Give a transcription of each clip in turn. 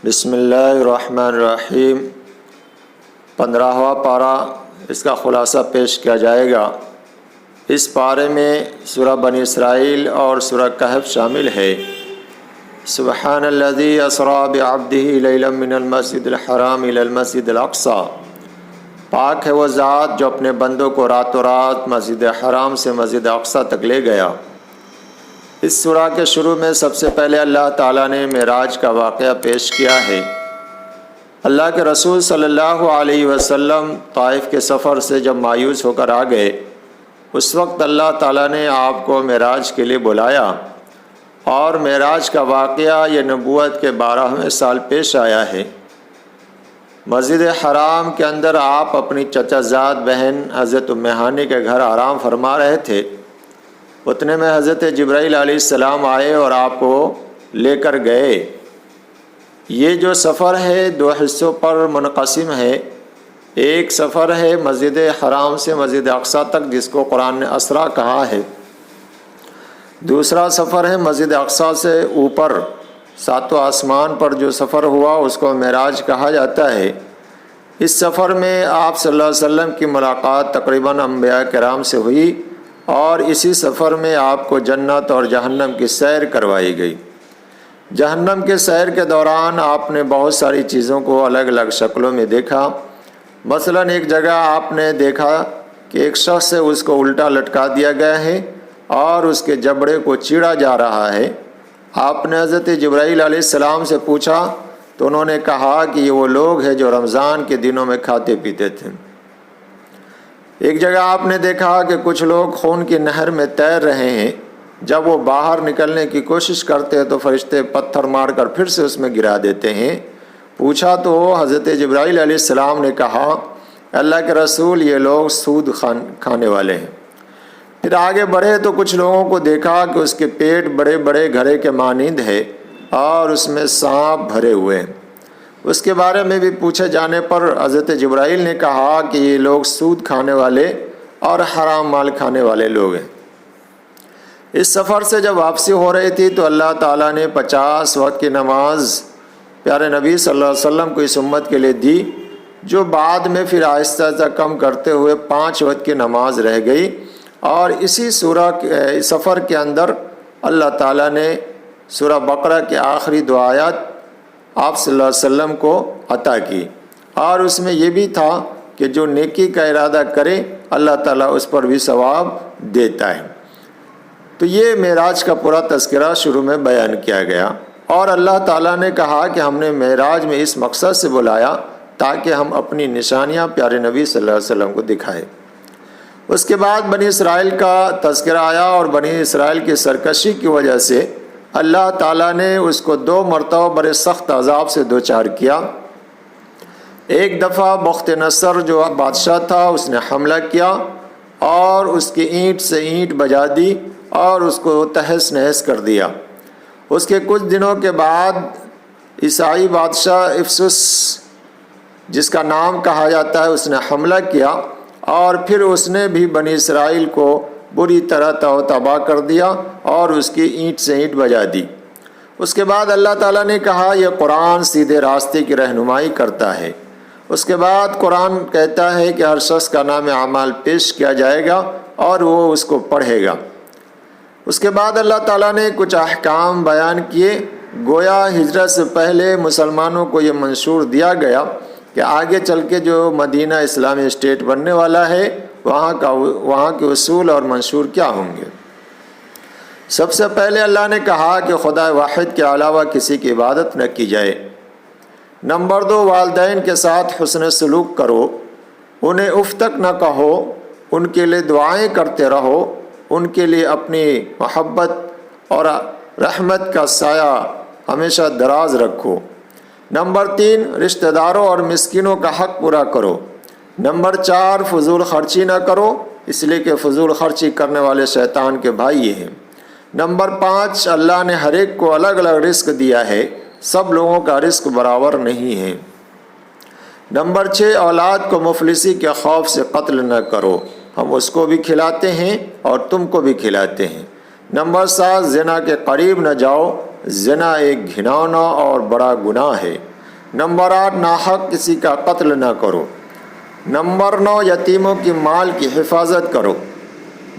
بسم اللہ الرحمن الرحیم 15واں پارہ، اس کا خلاصہ پیش کیا جائے گا۔ اس پارے میں سورہ بنی اسرائیل اور سورہ کہف شامل ہے۔ سبحان الذی اسریٰ بعبدہ لیلا من المسجد الحرام الی المسجد الاقصیٰ، پاک ہے وہ ذات جو اپنے بندوں کو راتوں رات مسجد حرام سے مسجد اقصیٰ تک لے گیا۔ اس سورہ کے شروع میں سب سے پہلے اللہ تعالیٰ نے معراج کا واقعہ پیش کیا ہے۔ اللہ کے رسول صلی اللہ علیہ وسلم طائف کے سفر سے جب مایوس ہو کر آ گئے، اس وقت اللہ تعالیٰ نے آپ کو معراج کے لیے بلایا، اور معراج کا واقعہ یہ نبوت کے 12ویں سال پیش آیا ہے۔ مسجد حرام کے اندر آپ اپنی چچا زاد بہن حضرت ام ہانی کے گھر آرام فرما رہے تھے۔ اتنے میں حضرت جبرائیل علیہ السلام آئے اور آپ کو لے کر گئے۔ یہ جو سفر ہے 2 حصوں پر منقسم ہے۔ ایک سفر ہے مسجد حرام سے مسجد اقصیٰ تک، جس کو قرآن نے اسرا کہا ہے۔ دوسرا سفر ہے مسجد اقصیٰ سے اوپر 7 آسمان پر جو سفر ہوا، اس کو معراج کہا جاتا ہے۔ اس سفر میں آپ صلی اللہ علیہ وسلم کی ملاقات تقریباً انبیاء کرام سے ہوئی، اور اسی سفر میں آپ کو جنت اور جہنم کی سیر کروائی گئی۔ جہنم کے سیر کے دوران آپ نے بہت ساری چیزوں کو الگ الگ شکلوں میں دیکھا۔ مثلاً ایک جگہ آپ نے دیکھا کہ ایک شخص سے اس کو الٹا لٹکا دیا گیا ہے اور اس کے جبڑے کو چیڑا جا رہا ہے۔ آپ نے حضرت جبرائیل علیہ السلام سے پوچھا تو انہوں نے کہا کہ یہ وہ لوگ ہیں جو رمضان کے دنوں میں کھاتے پیتے تھے۔ ایک جگہ آپ نے دیکھا کہ کچھ لوگ خون کی نہر میں تیر رہے ہیں۔ جب وہ باہر نکلنے کی کوشش کرتے تو فرشتے پتھر مار کر پھر سے اس میں گرا دیتے ہیں۔ پوچھا تو حضرت جبرائیل علیہ السلام نے کہا، اللہ کے رسول، یہ لوگ سود کھانے والے ہیں۔ پھر آگے بڑھے تو کچھ لوگوں کو دیکھا کہ اس کے پیٹ بڑے بڑے گھڑے کے مانند ہے اور اس میں سانپ بھرے ہوئے ہیں۔ اس کے بارے میں بھی پوچھے جانے پر حضرت جبرائیل نے کہا کہ یہ لوگ سود کھانے والے اور حرام مال کھانے والے لوگ ہیں۔ اس سفر سے جب واپسی ہو رہی تھی تو اللہ تعالیٰ نے 50 وقت کی نماز پیارے نبی صلی اللہ علیہ وسلم کو اس امت کے لیے دی، جو بعد میں پھر آہستہ آہستہ کم کرتے ہوئے 5 وقت کی نماز رہ گئی۔ اور اسی سورہ سفر کے اندر اللہ تعالیٰ نے سورہ بقرہ کے آخری 2 آیات آپ صلی اللہ علیہ وسلم کو عطا کی، اور اس میں یہ بھی تھا کہ جو نیکی کا ارادہ کرے اللہ تعالیٰ اس پر بھی ثواب دیتا ہے۔ تو یہ معراج کا پورا تذکرہ شروع میں بیان کیا گیا، اور اللہ تعالیٰ نے کہا کہ ہم نے معراج میں اس مقصد سے بلایا تاکہ ہم اپنی نشانیاں پیارے نبی صلی اللہ علیہ وسلم کو دکھائیں۔ اس کے بعد بنی اسرائیل کا تذکرہ آیا، اور بنی اسرائیل کی سرکشی کی وجہ سے اللہ تعالیٰ نے اس کو 2 مرتبہ بڑے سخت عذاب سے دوچار کیا۔ ایک دفعہ بخت نصر جو بادشاہ تھا، اس نے حملہ کیا اور اس کی اینٹ سے اینٹ بجا دی اور اس کو تہس نہس کر دیا۔ اس کے کچھ دنوں کے بعد عیسائی بادشاہ افسس، جس کا نام کہا جاتا ہے، اس نے حملہ کیا، اور پھر اس نے بھی بنی اسرائیل کو بری طرح تباہ کر دیا اور اس کی اینٹ سے اینٹ بجا دی۔ اس کے بعد اللہ تعالیٰ نے کہا یہ قرآن سیدھے راستے کی رہنمائی کرتا ہے۔ اس کے بعد قرآن کہتا ہے کہ ہر شخص کا نام اعمال پیش کیا جائے گا اور وہ اس کو پڑھے گا۔ اس کے بعد اللہ تعالیٰ نے کچھ احکام بیان کیے، گویا ہجرت سے پہلے مسلمانوں کو یہ منشور دیا گیا کہ آگے چل کے جو مدینہ اسلامی اسٹیٹ بننے والا ہے وہاں کے اصول اور منشور کیا ہوں گے۔ سب سے پہلے اللہ نے کہا کہ خدا واحد کے علاوہ کسی کی عبادت نہ کی جائے۔ نمبر 2، والدین کے ساتھ حسن سلوک کرو، انہیں اف تک نہ کہو، ان کے لیے دعائیں کرتے رہو، ان کے لیے اپنی محبت اور رحمت کا سایہ ہمیشہ دراز رکھو۔ نمبر 3، رشتہ داروں اور مسکینوں کا حق پورا کرو۔ نمبر 4، فضول خرچی نہ کرو، اس لیے کہ فضول خرچی کرنے والے شیطان کے بھائی ہیں۔ نمبر 5، اللہ نے ہر ایک کو الگ الگ رزق دیا ہے، سب لوگوں کا رزق برابر نہیں ہے۔ نمبر 6، اولاد کو مفلسی کے خوف سے قتل نہ کرو، ہم اس کو بھی کھلاتے ہیں اور تم کو بھی کھلاتے ہیں۔ نمبر 7، زنا کے قریب نہ جاؤ، زنا ایک گھناؤنا اور بڑا گناہ ہے۔ نمبر 8 ناحق کسی کا قتل نہ کرو۔ نمبر 9 یتیموں کی مال کی حفاظت کرو۔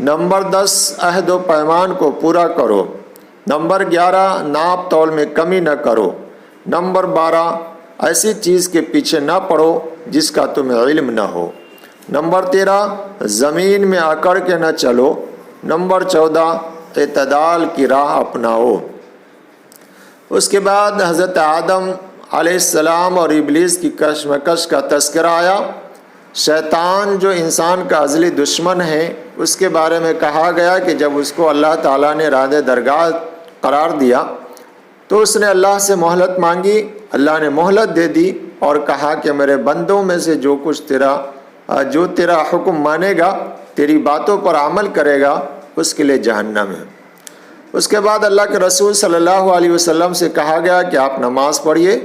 نمبر 10 عہد و پیمان کو پورا کرو۔ نمبر 11 ناپ تول میں کمی نہ کرو۔ نمبر 12 ایسی چیز کے پیچھے نہ پڑو جس کا تمہیں علم نہ ہو۔ نمبر 13 زمین میں اکڑ کے نہ چلو۔ نمبر 14 اعتدال کی راہ اپناؤ۔ اس کے بعد حضرت آدم علیہ السلام اور ابلیس کی کشمکش کا تذکرہ آیا۔ شیطان جو انسان کا ازلی دشمن ہے، اس کے بارے میں کہا گیا کہ جب اس کو اللہ تعالیٰ نے راندِ درگاہ قرار دیا تو اس نے اللہ سے مہلت مانگی، اللہ نے مہلت دے دی اور کہا کہ میرے بندوں میں سے جو تیرا حکم مانے گا، تیری باتوں پر عمل کرے گا، اس کے لیے جہنم ہے۔ اس کے بعد اللہ کے رسول صلی اللہ علیہ وسلم سے کہا گیا کہ آپ نماز پڑھیے،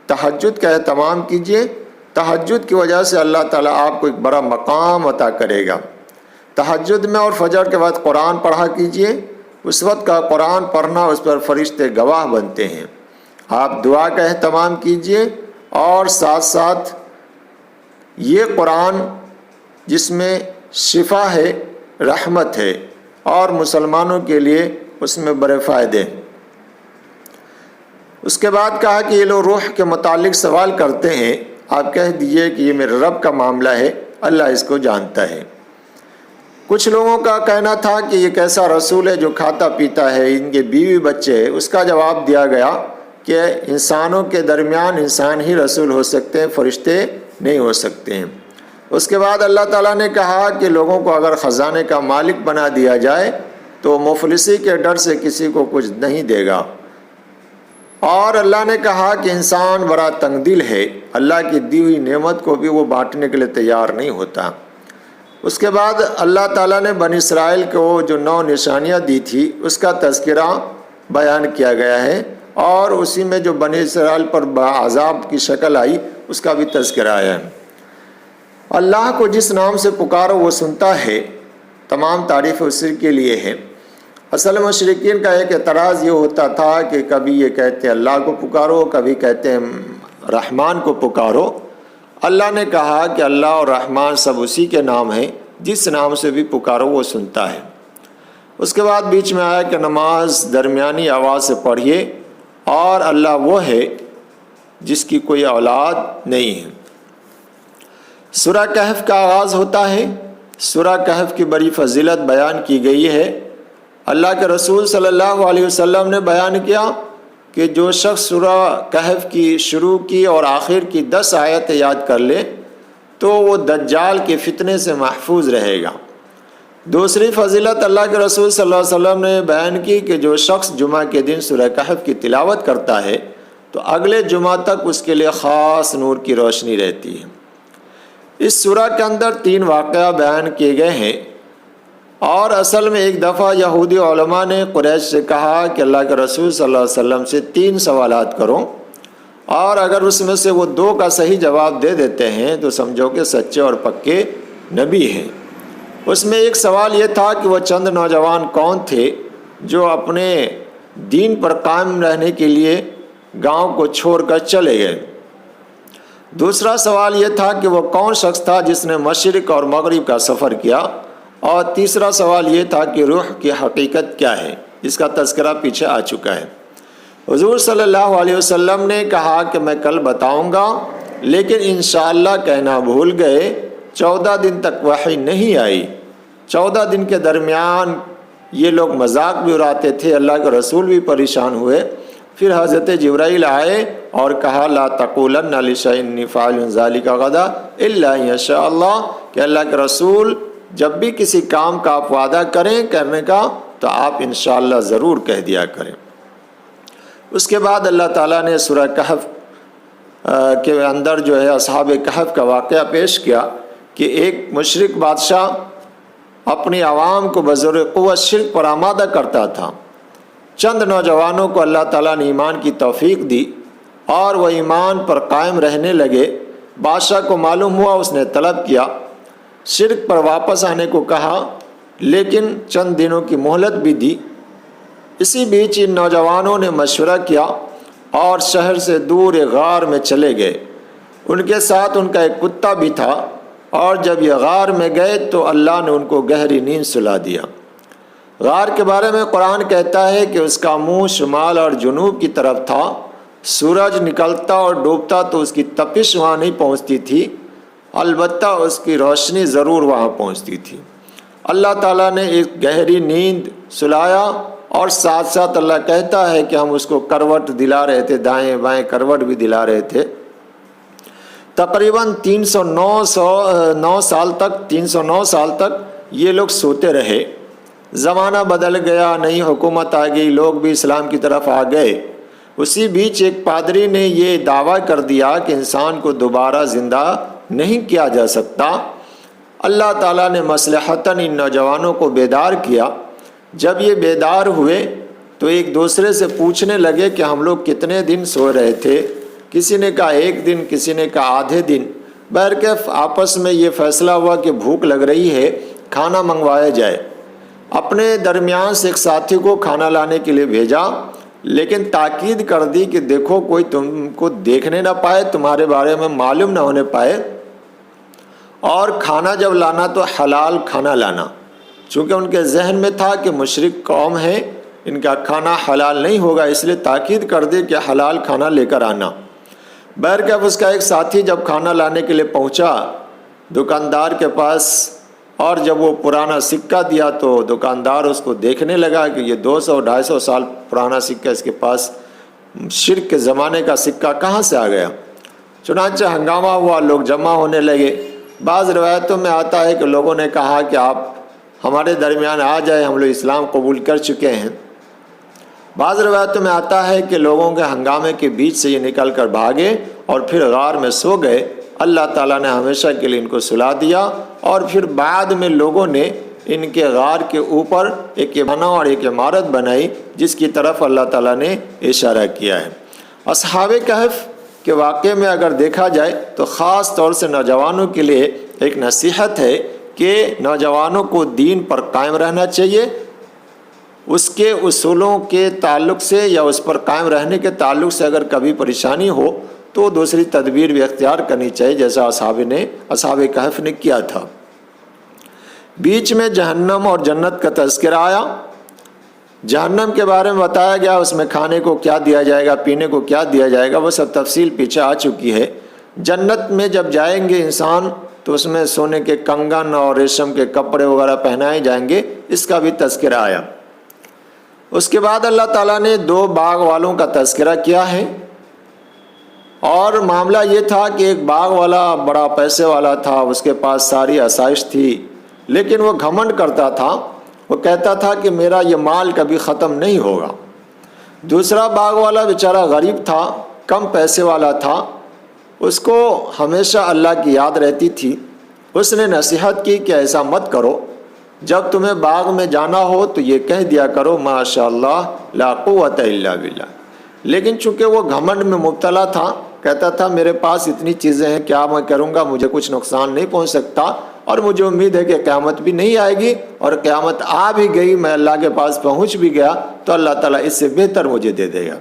تہجد کا اہتمام کیجیے، تہجد کی وجہ سے اللہ تعالیٰ آپ کو ایک بڑا مقام عطا کرے گا۔ تہجد میں اور فجر کے وقت قرآن پڑھا کیجیے، اس وقت کا قرآن پڑھنا اس پر فرشتے گواہ بنتے ہیں۔ آپ دعا کا اہتمام کیجیے اور ساتھ ساتھ یہ قرآن جس میں شفا ہے، رحمت ہے اور مسلمانوں کے لیے اس میں بڑے فائدے ہیں۔ اس کے بعد کہا کہ یہ لوگ روح کے متعلق سوال کرتے ہیں، آپ کہہ دیجئے کہ یہ میرے رب کا معاملہ ہے، اللہ اس کو جانتا ہے۔ کچھ لوگوں کا کہنا تھا کہ یہ کیسا رسول ہے جو کھاتا پیتا ہے، ان کے بیوی بچے ہیں۔ اس کا جواب دیا گیا کہ انسانوں کے درمیان انسان ہی رسول ہو سکتے ہیں، فرشتے نہیں ہو سکتے ہیں۔ اس کے بعد اللہ تعالیٰ نے کہا کہ لوگوں کو اگر خزانے کا مالک بنا دیا جائے تو مفلسی کے ڈر سے کسی کو کچھ نہیں دے گا۔ اور اللہ نے کہا کہ انسان بڑا تنگ دل ہے، اللہ کی دی ہوئی نعمت کو بھی وہ بانٹنے کے لیے تیار نہیں ہوتا۔ اس کے بعد اللہ تعالیٰ نے بنی اسرائیل کو جو 9 نشانیاں دی تھی اس کا تذکرہ بیان کیا گیا ہے، اور اسی میں جو بنی اسرائیل پر عذاب کی شکل آئی اس کا بھی تذکرہ آیا ہے۔ اللہ کو جس نام سے پکارو وہ سنتا ہے، تمام تعریف اسی کے لیے ہے۔ اصل مشرکین کا ایک اعتراض یہ ہوتا تھا کہ کبھی یہ کہتے ہیں اللہ کو پکارو، کبھی کہتے ہیں رحمان کو پکارو۔ اللہ نے کہا کہ اللہ اور رحمان سب اسی کے نام ہیں، جس نام سے بھی پکارو وہ سنتا ہے۔ اس کے بعد بیچ میں آیا کہ نماز درمیانی آواز سے پڑھیے، اور اللہ وہ ہے جس کی کوئی اولاد نہیں ہے۔ سورہ کہف کا آغاز ہوتا ہے۔ سورہ کہف کی بڑی فضیلت بیان کی گئی ہے۔ اللہ کے رسول صلی اللہ علیہ وسلم نے بیان کیا کہ جو شخص سورہ کہف کی شروع کی اور آخر کی 10 آیتیں یاد کر لے تو وہ دجال کے فتنے سے محفوظ رہے گا۔ دوسری فضیلت اللہ کے رسول صلی اللہ علیہ وسلم نے بیان کی کہ جو شخص جمعہ کے دن سورہ کہف کی تلاوت کرتا ہے تو اگلے جمعہ تک اس کے لیے خاص نور کی روشنی رہتی ہے۔ اس سورہ کے اندر 3 واقعہ بیان کیے گئے ہیں، اور اصل میں ایک دفعہ یہودی علماء نے قریش سے کہا کہ اللہ کے رسول صلی اللہ علیہ وسلم سے 3 سوالات کرو، اور اگر اس میں سے وہ 2 کا صحیح جواب دے دیتے ہیں تو سمجھو کہ سچے اور پکے نبی ہیں۔ اس میں ایک سوال یہ تھا کہ وہ چند نوجوان کون تھے جو اپنے دین پر قائم رہنے کے لیے گاؤں کو چھوڑ کر چلے گئے۔ دوسرا سوال یہ تھا کہ وہ کون شخص تھا جس نے مشرق اور مغرب کا سفر کیا، اور تیسرا سوال یہ تھا کہ روح کی حقیقت کیا ہے، جس کا تذکرہ پیچھے آ چکا ہے۔ حضور صلی اللہ علیہ وسلم نے کہا کہ میں کل بتاؤں گا، لیکن انشاءاللہ کہنا بھول گئے۔ 14 دن تک وحی نہیں آئی۔ 14 دن کے درمیان یہ لوگ مذاق بھی اڑاتے تھے، اللہ کے رسول بھی پریشان ہوئے۔ پھر حضرت جبرائیل آئے اور کہا لا تقولن لشیء انی فاعل ذلک غدا الا ان یشاء اللہ، کہ اللہ کے رسول جب بھی کسی کام کا آپ وعدہ کریں کرنے کا تو آپ انشاءاللہ ضرور کہہ دیا کریں۔ اس کے بعد اللہ تعالیٰ نے سورہ کہف کے اندر جو ہے اصحاب کہف کا واقعہ پیش کیا کہ ایک مشرک بادشاہ اپنی عوام کو بزرگ قوت شرک پر آمادہ کرتا تھا۔ چند نوجوانوں کو اللہ تعالیٰ نے ایمان کی توفیق دی اور وہ ایمان پر قائم رہنے لگے۔ بادشاہ کو معلوم ہوا، اس نے طلب کیا، شرک پر واپس آنے کو کہا، لیکن چند دنوں کی مہلت بھی دی۔ اسی بیچ ان نوجوانوں نے مشورہ کیا اور شہر سے دور ایک غار میں چلے گئے۔ ان کے ساتھ ان کا ایک کتا بھی تھا، اور جب یہ غار میں گئے تو اللہ نے ان کو گہری نیند سلا دیا۔ غار کے بارے میں قرآن کہتا ہے کہ اس کا منہ شمال اور جنوب کی طرف تھا، سورج نکلتا اور ڈوبتا تو اس کی تپش وہاں نہیں پہنچتی تھی، البتہ اس کی روشنی ضرور وہاں پہنچتی تھی۔ اللہ تعالیٰ نے ایک گہری نیند سلایا، اور ساتھ ساتھ اللہ کہتا ہے کہ ہم اس کو کروٹ دلا رہے تھے، دائیں بائیں کروٹ بھی دلا رہے تھے۔ تقریباً 309 سال تک یہ لوگ سوتے رہے۔ زمانہ بدل گیا، نئی حکومت آ گئی، لوگ بھی اسلام کی طرف آ گئے۔ اسی بیچ ایک پادری نے یہ دعویٰ کر دیا کہ انسان کو دوبارہ زندہ نہیں کیا جا سکتا۔ اللہ تعالیٰ نے مصلحتاً ان نوجوانوں کو بیدار کیا۔ جب یہ بیدار ہوئے تو ایک دوسرے سے پوچھنے لگے کہ ہم لوگ کتنے دن سو رہے تھے۔ کسی نے کہا 1 دن، کسی نے کہا آدھے دن۔ بہرکیف آپس میں یہ فیصلہ ہوا کہ بھوک لگ رہی ہے، کھانا منگوایا جائے۔ اپنے درمیان سے ایک ساتھی کو کھانا لانے کے لیے بھیجا، لیکن تاکید کر دی کہ دیکھو کوئی تم کو دیکھنے نہ پائے، تمہارے بارے میں معلوم نہ ہونے پائے، اور کھانا جب لانا تو حلال کھانا لانا۔ چونکہ ان کے ذہن میں تھا کہ مشرک قوم ہے، ان کا کھانا حلال نہیں ہوگا، اس لیے تاکید کر دی کہ حلال کھانا لے کر آنا۔ بہرکیف اس کا ایک ساتھی جب کھانا لانے کے لیے پہنچا دکاندار کے پاس، اور جب وہ پرانا سکہ دیا تو دکاندار اس کو دیکھنے لگا کہ یہ 200-250 سال پرانا سکہ اس کے پاس، شرک کے زمانے کا سکہ کہاں سے آ گیا؟ چنانچہ ہنگامہ ہوا، لوگ جمع ہونے لگے۔ بعض روایتوں میں آتا ہے کہ لوگوں نے کہا کہ آپ ہمارے درمیان آ جائے، ہم لوگ اسلام قبول کر چکے ہیں۔ بعض روایتوں میں آتا ہے کہ لوگوں کے ہنگامے کے بیچ سے یہ نکل کر بھاگے اور پھر غار میں سو گئے۔ اللہ تعالیٰ نے ہمیشہ کے لیے ان کو سلا دیا، اور پھر بعد میں لوگوں نے ان کے غار کے اوپر ایک بنا اور ایک عمارت بنائی، جس کی طرف اللہ تعالیٰ نے اشارہ کیا ہے۔ اصحاب کہف کے واقعے میں اگر دیکھا جائے تو خاص طور سے نوجوانوں کے لیے ایک نصیحت ہے کہ نوجوانوں کو دین پر قائم رہنا چاہیے۔ اس کے اصولوں کے تعلق سے یا اس پر قائم رہنے کے تعلق سے اگر کبھی پریشانی ہو تو دوسری تدبیر بھی اختیار کرنی چاہیے، جیسا اصحاب کہف نے کیا تھا۔ بیچ میں جہنم اور جنت کا تذکرہ آیا۔ جہنم کے بارے میں بتایا گیا، اس میں کھانے کو کیا دیا جائے گا، پینے کو کیا دیا جائے گا، وہ سب تفصیل پیچھے آ چکی ہے۔ جنت میں جب جائیں گے انسان تو اس میں سونے کے کنگن اور ریشم کے کپڑے وغیرہ پہنائے جائیں گے، اس کا بھی تذکرہ آیا۔ اس کے بعد اللہ تعالیٰ نے 2 باغ والوں کا تذکرہ کیا ہے، اور معاملہ یہ تھا کہ ایک باغ والا بڑا پیسے والا تھا، اس کے پاس ساری آسائش تھی، لیکن وہ گھمنڈ کرتا تھا، وہ کہتا تھا کہ میرا یہ مال کبھی ختم نہیں ہوگا۔ دوسرا باغ والا بیچارہ غریب تھا، کم پیسے والا تھا، اس کو ہمیشہ اللہ کی یاد رہتی تھی۔ اس نے نصیحت کی کہ ایسا مت کرو، جب تمہیں باغ میں جانا ہو تو یہ کہہ دیا کرو ماشاء اللہ لا قوت الا باللہ۔ لیکن چونکہ وہ گھمنڈ میں مبتلا تھا، کہتا تھا میرے پاس اتنی چیزیں ہیں، کیا میں کروں گا، مجھے کچھ نقصان نہیں پہنچ سکتا، اور مجھے امید ہے کہ قیامت بھی نہیں آئے گی، اور قیامت آ بھی گئی، میں اللہ کے پاس پہنچ بھی گیا تو اللہ تعالیٰ اس سے بہتر مجھے دے دے گا۔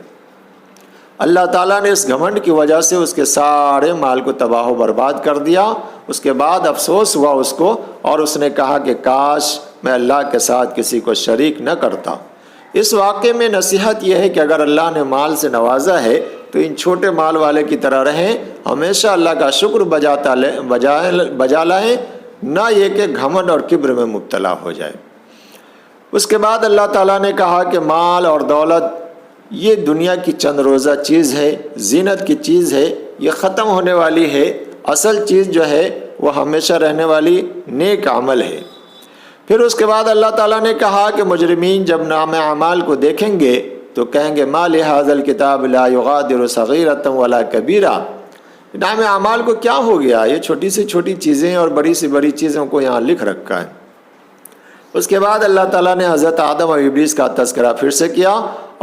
اللہ تعالیٰ نے اس گھمنڈ کی وجہ سے اس کے سارے مال کو تباہ و برباد کر دیا۔ اس کے بعد افسوس ہوا اس کو، اور اس نے کہا کہ کاش میں اللہ کے ساتھ کسی کو شریک نہ کرتا۔ اس واقعے میں نصیحت یہ ہے کہ اگر اللہ نے مال سے نوازا ہے تو ان چھوٹے مال والے کی طرح رہیں، ہمیشہ اللہ کا شکر بجا لائیں، نہ یہ کہ گھمنڈ اور کبر میں مبتلا ہو جائے۔ اس کے بعد اللہ تعالیٰ نے کہا کہ مال اور دولت یہ دنیا کی چند روزہ چیز ہے، زینت کی چیز ہے، یہ ختم ہونے والی ہے، اصل چیز جو ہے وہ ہمیشہ رہنے والی نیک عمل ہے۔ پھر اس کے بعد اللہ تعالیٰ نے کہا کہ مجرمین جب نام اعمال کو دیکھیں گے تو کہیں گے ما لہذا الکتاب لا یغادر صغیرۃ ولا کبیرہ، نام اعمال کو کیا ہو گیا، یہ چھوٹی سے چھوٹی چیزیں اور بڑی سے بڑی چیزوں کو یہاں لکھ رکھا ہے۔ اس کے بعد اللہ تعالیٰ نے حضرت آدم اور ابلیس کا تذکرہ پھر سے کیا،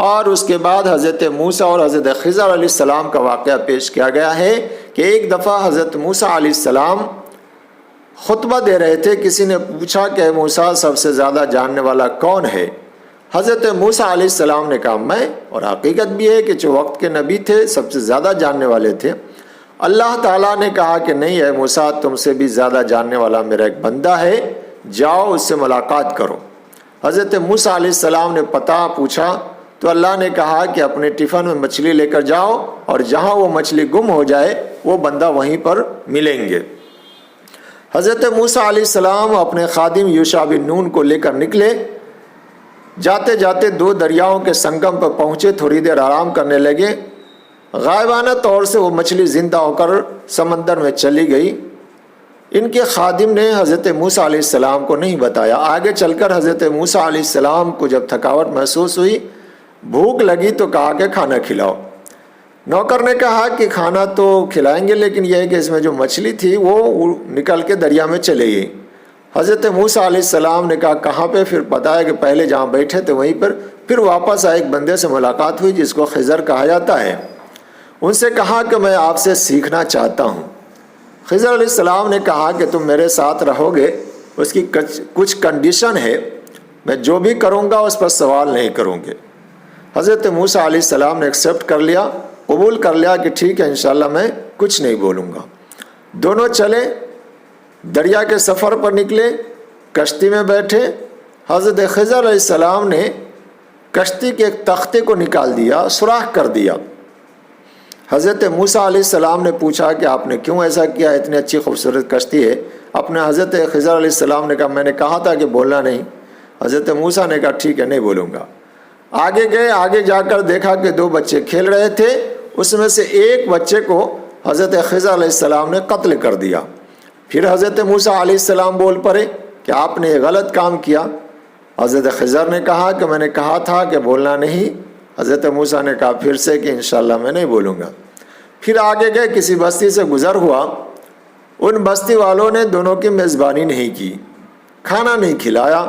اور اس کے بعد حضرت موسیٰ اور حضرت خضر علیہ السلام کا واقعہ پیش کیا گیا ہے کہ ایک دفعہ حضرت موسیٰ علیہ السلام خطبہ دے رہے تھے، کسی نے پوچھا کہ موسیٰ سب سے زیادہ جاننے والا کون ہے؟ حضرت موسیٰ علیہ السلام نے کہا میں، اور حقیقت بھی ہے کہ جو وقت کے نبی تھے سب سے زیادہ جاننے والے تھے، اللہ تعالیٰ نے کہا کہ نہیں اے موسیٰ، تم سے بھی زیادہ جاننے والا میرا ایک بندہ ہے، جاؤ اس سے ملاقات کرو۔ حضرت موسیٰ علیہ السلام نے پتہ پوچھا تو اللہ نے کہا کہ اپنے ٹفن میں مچھلی لے کر جاؤ، اور جہاں وہ مچھلی گم ہو جائے وہ بندہ وہیں پر ملیں گے۔ حضرت موسیٰ علیہ السلام اپنے خادم یوشع بن نون کو لے کر نکلے۔ جاتے جاتے 2 دریاؤں کے سنگم پر پہنچے، تھوڑی دیر آرام کرنے لگے۔ غائبانہ طور سے وہ مچھلی زندہ ہو کر سمندر میں چلی گئی۔ ان کے خادم نے حضرت موسیٰ علیہ السلام کو نہیں بتایا۔ آگے چل کر حضرت موسیٰ علیہ السلام کو جب تھکاوٹ محسوس ہوئی، بھوک لگی تو کہا کہ کھانا کھلاؤ۔ نوکر نے کہا کہ کھانا تو کھلائیں گے، لیکن یہ ہے کہ اس میں جو مچھلی تھی وہ نکل کے دریا میں چلے گئی۔ حضرت موسیٰ علیہ السلام نے کہا کہاں پہ؟ پھر پتہ ہے کہ پہلے جہاں بیٹھے تھے وہیں پر۔ پھر واپس آئے، ایک بندے سے ملاقات ہوئی جس کو خضر کہا جاتا ہے۔ ان سے کہا کہ میں آپ سے سیکھنا چاہتا ہوں۔ خضر علیہ السلام نے کہا کہ تم میرے ساتھ رہو گے، اس کی کچھ کنڈیشن ہے، میں جو بھی کروں گا اس پر سوال نہیں کروں گے۔ حضرت موسیٰ علیہ السلام نے ایکسیپٹ کر لیا، قبول کر لیا کہ ٹھیک ہے انشاءاللہ میں کچھ نہیں بولوں گا۔ دونوں چلے، دریا کے سفر پر نکلے، کشتی میں بیٹھے۔ حضرت خضر علیہ السلام نے کشتی کے ایک تختے کو نکال دیا، سوراخ کر دیا۔ حضرت موسیٰ علیہ السلام نے پوچھا کہ آپ نے کیوں ایسا کیا؟ اتنی اچھی خوبصورت کشتی ہے۔ اپنے حضرت خضر علیہ السلام نے کہا میں نے کہا تھا کہ بولنا نہیں۔ حضرت موسیٰ نے کہا ٹھیک ہے نہیں بولوں گا۔ آگے گئے، آگے جا کر دیکھا کہ 2 بچے کھیل رہے تھے، اس میں سے ایک بچے کو حضرت خضر علیہ السلام نے قتل کر دیا۔ پھر حضرت موسیٰ علیہ السلام بول پڑے کہ آپ نے یہ غلط کام کیا۔ حضرت خضر نے کہا کہ میں نے کہا تھا کہ بولنا نہیں۔ حضرت موسیٰ نے کہا پھر سے کہ انشاءاللہ میں نہیں بولوں گا۔ پھر آگے گئے، کسی بستی سے گزر ہوا، ان بستی والوں نے دونوں کی میزبانی نہیں کی، کھانا نہیں کھلایا۔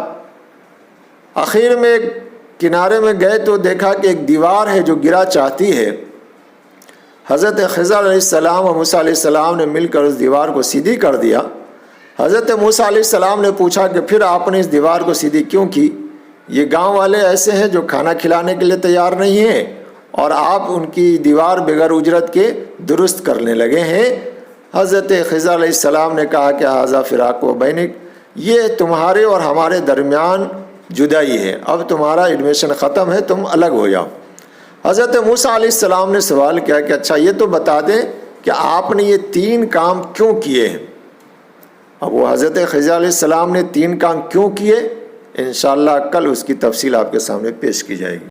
آخر میں ایک کنارے میں گئے تو دیکھا کہ ایک دیوار ہے جو گرا چاہتی ہے۔ حضرت خضر علیہ السلام اور موسیٰ علیہ السلام نے مل کر اس دیوار کو سیدھی کر دیا۔ حضرت موسیٰ علیہ السلام نے پوچھا کہ پھر آپ نے اس دیوار کو سیدھی کیوں کی؟ یہ گاؤں والے ایسے ہیں جو کھانا کھلانے کے لیے تیار نہیں ہیں، اور آپ ان کی دیوار بغیر اجرت کے درست کرنے لگے ہیں۔ حضرت خضر علیہ السلام نے کہا کہ ھذا فراق و بینک، یہ تمہارے اور ہمارے درمیان جدائی ہے، اب تمہارا ایڈمیشن ختم ہے، تم الگ ہو جاؤ۔ حضرت موسیٰ علیہ السلام نے سوال کیا کہ اچھا یہ تو بتا دیں کہ آپ نے یہ 3 کام کیوں کیے ہیں؟ اب وہ حضرت خضر علیہ السلام نے 3 کام کیوں کیے، انشاءاللہ کل اس کی تفصیل آپ کے سامنے پیش کی جائے گی۔